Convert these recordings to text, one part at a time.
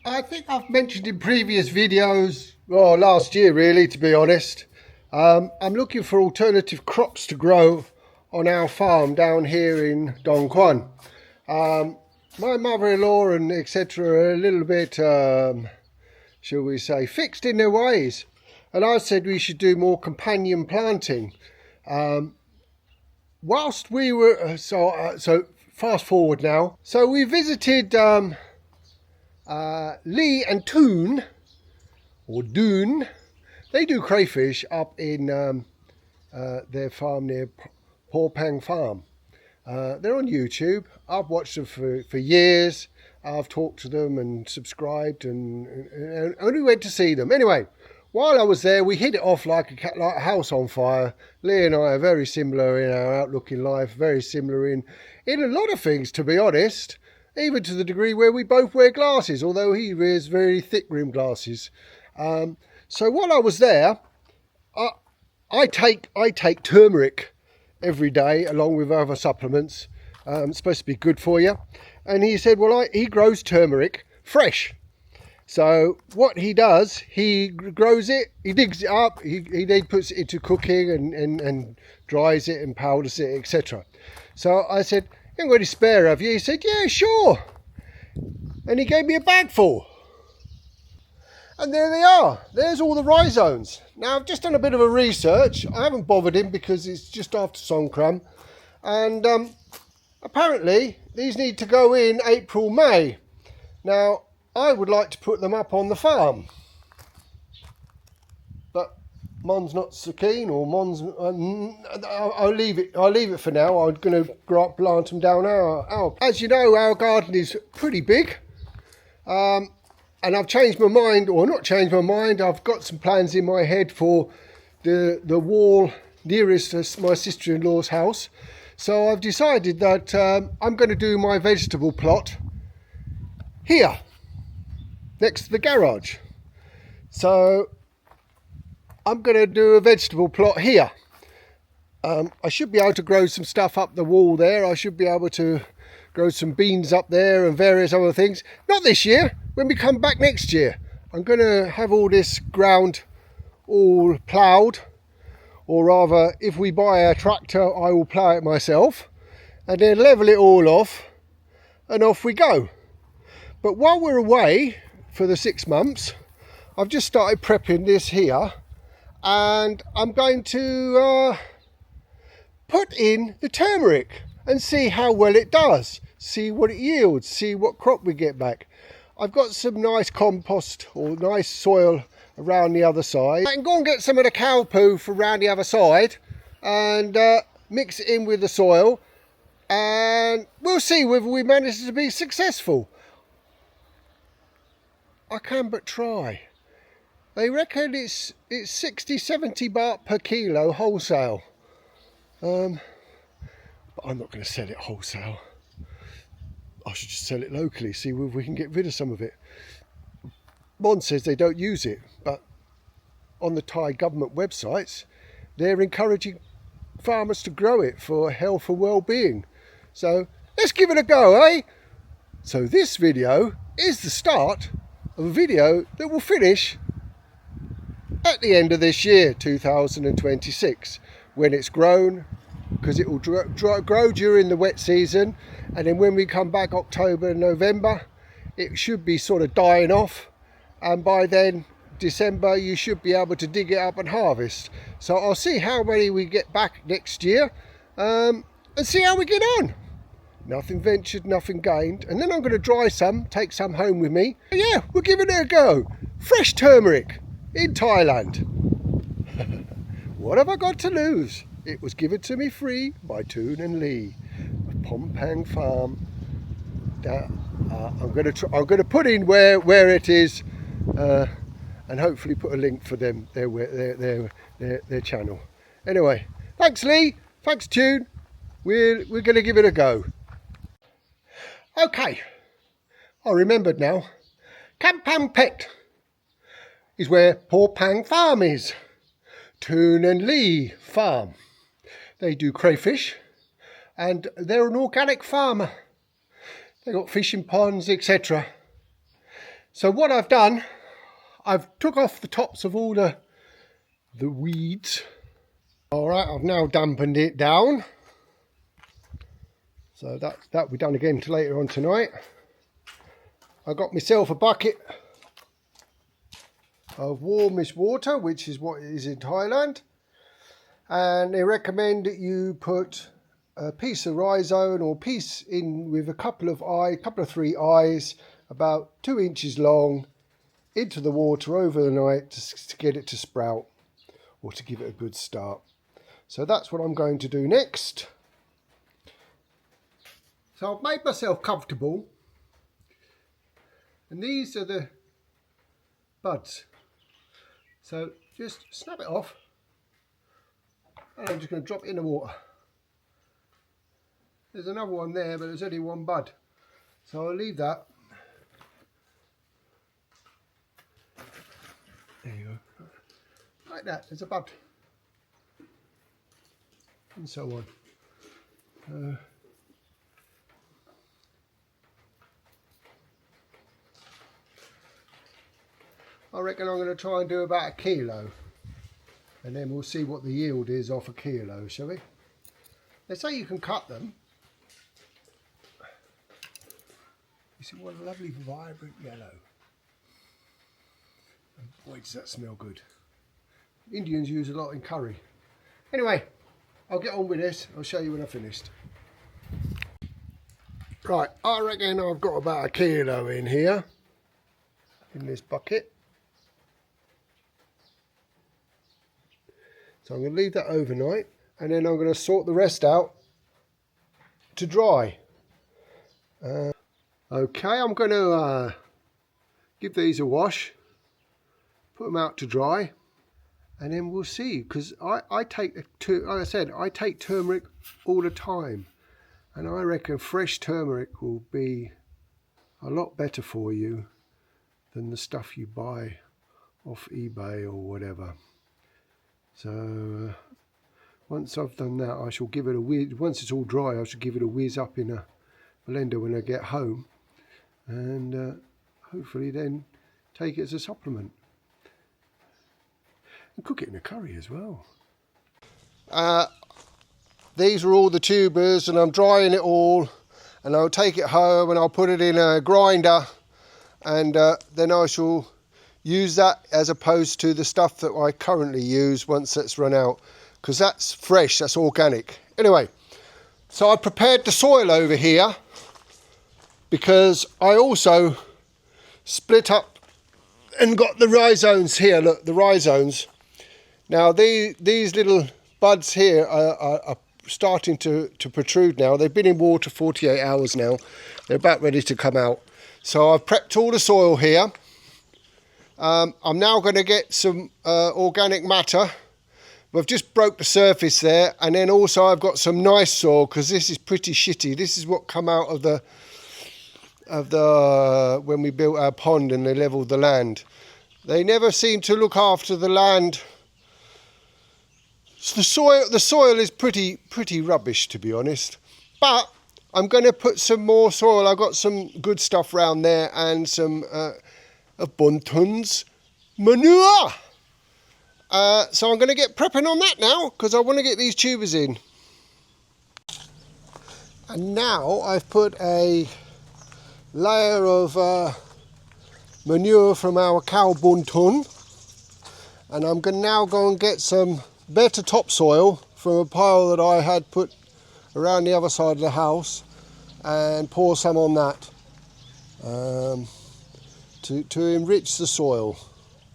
I think I've mentioned in previous videos, well, last year really, to be honest, I'm looking for alternative crops to grow on our farm down here in Dongguan. My mother-in-law and etc. are a little bit, shall we say, fixed in their ways. And I said we should do more companion planting. Whilst we were, so fast forward now. So we visited Leigh and Toon, or Doon. They do crayfish up in their farm near Pang Farm. They're on YouTube. I've watched them for years. I've talked to them and subscribed and only went to see them. Anyway, while I was there, we hit it off like a house on fire. Leigh and I are very similar in our outlook in life, very similar in a lot of things, to be honest, even to the degree where we both wear glasses, although he wears very thick rimmed glasses. So while I was there, I take turmeric every day along with other supplements. It's supposed to be good for you. And he said, well, he grows turmeric fresh. So what he does, he grows it, he digs it up, he then puts it into cooking and dries it and powders it, etc. So I said, you ain't got any spare, have you? He said, yeah, sure. And he gave me a bag full. And there they are. There's all the rhizomes. Now, I've just done a bit of a research. I haven't bothered him because it's just after Songkran. And apparently, these need to go in April, May. Now, I would like to put them up on the farm. But Mon's not so keen, or Mon's... I'll leave it for now. I'm going to plant them down our... As you know, our garden is pretty big. And I've changed my mind, or not changed my mind. I've got some plans in my head for the wall nearest my sister-in-law's house. So I've decided that I'm going to do my vegetable plot here, next to the garage. So I'm going to do a vegetable plot here. I should be able to grow some stuff up the wall there. I should be able to grow some beans up there and various other things. Not this year, when we come back next year. I'm going to have all this ground all ploughed, or rather, if we buy a tractor, I will plough it myself, and then level it all off, and off we go. But while we're away for the 6 months, I've just started prepping this here, and I'm going to put in the turmeric and see how well it does, see what it yields, see what crop we get back. I've got some nice compost or nice soil around the other side. I can go and get some of the cow poo from around the other side and mix it in with the soil, and we'll see whether we manage to be successful. I can but try. They reckon it's 60-70 baht per kilo wholesale. But I'm not going to sell it wholesale. I should just sell it locally, see if we can get rid of some of it. Mon says they don't use it, but on the Thai government websites, they're encouraging farmers to grow it for health and well-being. So let's give it a go, eh? So this video is the start of a video that will finish at the end of this year, 2026, when it's grown, because it will grow during the wet season, and then when we come back October and November, it should be sort of dying off, and by then December you should be able to dig it up and harvest. So I'll see how many we get back next year, and see how we get on. Nothing ventured, nothing gained. And then I'm going to dry some, take some home with me. But yeah, we're giving it a go. Fresh turmeric in Thailand. What have I got to lose? It was given to me free by Toon and Leigh of Pang Farm. I'm going to put in where it is, and hopefully put a link for them their channel. Anyway, thanks Leigh, thanks Toon. We're going to give it a go. Okay, I remembered now. Kampang Pet is where Pang Farm is. Toon and Leigh Farm. They do crayfish, and they're an organic farmer. They've got fishing ponds, etc. So what I've done, I've took off the tops of all the weeds. All right, I've now dampened it down. So that'll be done again later on tonight. I got myself a bucket of warmish water, which is what it is in Thailand. And they recommend that you put a piece of rhizome or piece in with a couple of 3 eyes, about 2 inches long, into the water over the night to get it to sprout or to give it a good start. So that's what I'm going to do next. So I've made myself comfortable, and these are the buds. So just snap it off, and I'm just going to drop it in the water. There's another one there, but there's only one bud, so I'll leave that. There you go. Like that, there's a bud. And so on. I reckon I'm going to try and do about 1 kilo. And then we'll see what the yield is off 1 kilo, shall we? They say you can cut them. You see what a lovely vibrant yellow. And boy, does that smell good. Indians use a lot in curry. Anyway, I'll get on with this. I'll show you when I've finished. Right, I reckon I've got about 1 kilo in here, in this bucket. So I'm going to leave that overnight, and then I'm going to sort the rest out to dry. Okay, I'm going to give these a wash, put them out to dry, and then we'll see. Because I take, like I said, I take turmeric all the time, and I reckon fresh turmeric will be a lot better for you than the stuff you buy off eBay or whatever. So once I've done that, I shall give it a whiz. Once it's all dry, I shall give it a whiz up in a blender when I get home, and hopefully then take it as a supplement and cook it in a curry as well. These are all the tubers, and I'm drying it all, and I'll take it home and I'll put it in a grinder, and then I shall use that as opposed to the stuff that I currently use once that's run out, because that's fresh, that's organic. Anyway, so I prepared the soil over here because I also split up and got the rhizomes here. Look, the rhizomes. Now these little buds here are starting to protrude now. They've been in water 48 hours now. They're about ready to come out. So I've prepped all the soil here. I'm now going to get some organic matter. We've just broke the surface there, and then also I've got some nice soil, because this is pretty shitty. This is what come out of the when we built our pond and they levelled the land. They never seem to look after the land. So the soil is pretty rubbish, to be honest. But I'm going to put some more soil. I've got some good stuff around there, and some abundance manure. So I'm going to get prepping on that now, because I want to get these tubers in. And now I've put a layer of manure from our cow buntun, and I'm going to now go and get some better topsoil from a pile that I had put around the other side of the house, and pour some on that to enrich the soil.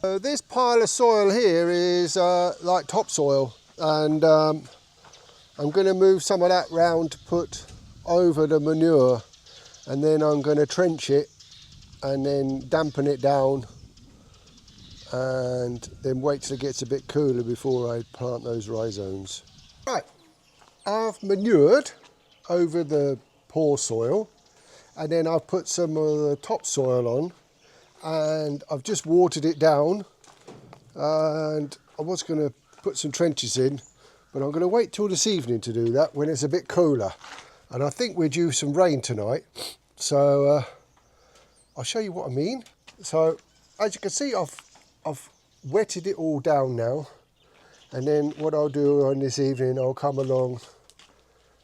This pile of soil here is like topsoil, and I'm going to move some of that round to put over the manure, and then I'm going to trench it and then dampen it down, and then wait till it gets a bit cooler before I plant those rhizomes. Right, I've manured over the poor soil, and then I've put some of the topsoil on, and I've just watered it down, and I was going to put some trenches in, but I'm going to wait till this evening to do that when it's a bit cooler. And I think we're due some rain tonight, so I'll show you what I mean. So as you can see, I've wetted it all down now, and then what I'll do on this evening, I'll come along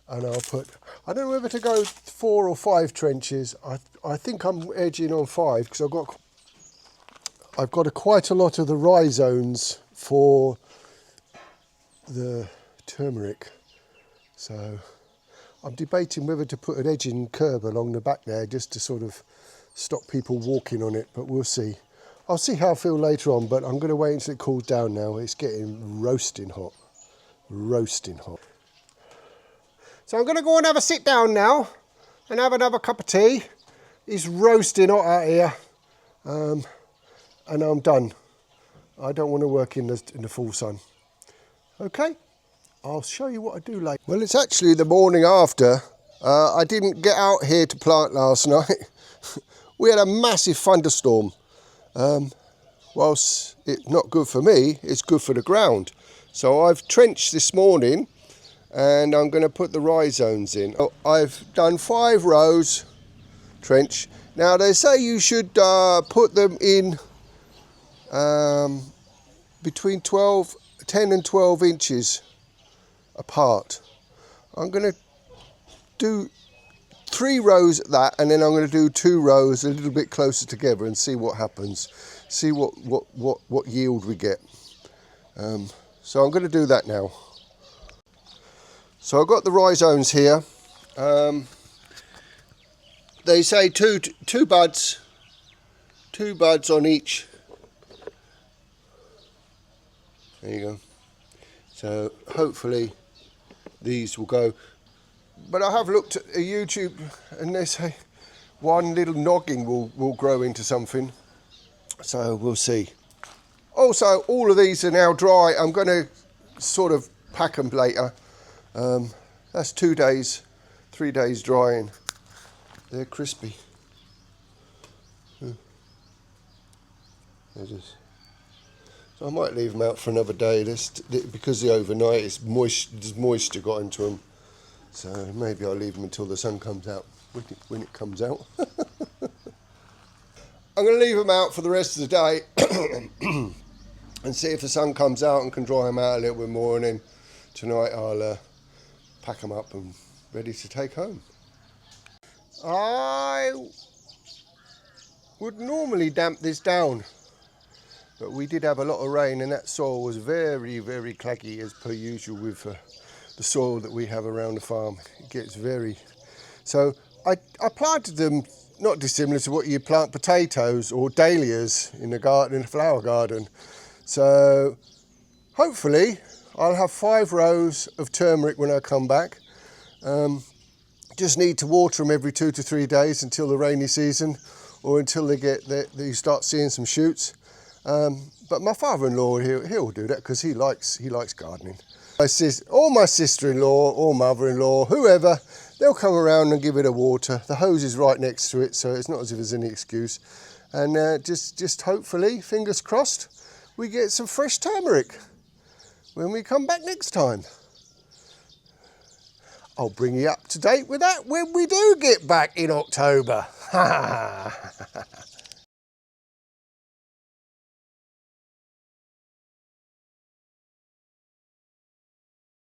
and I'll put, I don't know whether to go 4 or 5 trenches. I think I'm edging on 5 because I've got quite a lot of the rhizomes for the turmeric, so I'm debating whether to put an edging curb along the back there just to sort of stop people walking on it, but we'll see. I'll see how I feel later on, but I'm going to wait until it cools down now. It's getting roasting hot, roasting hot. So I'm going to go and have a sit down now and have another cup of tea. It's roasting hot out here, and I'm done. I don't want to work in the full sun. Okay, I'll show you what I do later. Well, it's actually the morning after. I didn't get out here to plant last night. We had a massive thunderstorm. Whilst it's not good for me, it's good for the ground. So I've trenched this morning and I'm going to put the rhizomes in. I've done 5 rows trench. Now they say you should put them in between 10 and 12 inches apart. I'm going to do 3 rows at that, and then I'm going to do 2 rows a little bit closer together and see what happens, see what yield we get. So I'm going to do that now. So I've got the rhizomes here. They say two buds on each. There you go. So hopefully these will go. But I have looked at YouTube and they say one little noggin will grow into something. So we'll see. Also, all of these are now dry. I'm going to sort of pack them later. That's 2 days, 3 days drying. They're crispy. They're just... So I might leave them out for another day. Because the overnight it's there's moisture got into them. So maybe I'll leave them until the sun comes out, when it comes out. I'm going to leave them out for the rest of the day and see if the sun comes out and can dry them out a little bit more, and then tonight I'll pack them up and ready to take home. I would normally damp this down, but we did have a lot of rain and that soil was very, very claggy as per usual with the soil that we have around the farm. It gets very... So I planted them not dissimilar to what you plant potatoes or dahlias in the garden, in the flower garden. So hopefully I'll have 5 rows of turmeric when I come back. Just need to water them every 2 to 3 days until the rainy season, or until you start seeing some shoots. But my father-in-law, he'll do that because he likes gardening. Or my sister-in-law or mother-in-law, whoever, they'll come around and give it a water. The hose is right next to it, so it's not as if there's any excuse. And just hopefully, fingers crossed, we get some fresh turmeric when we come back next time. I'll bring you up to date with that when we do get back in October.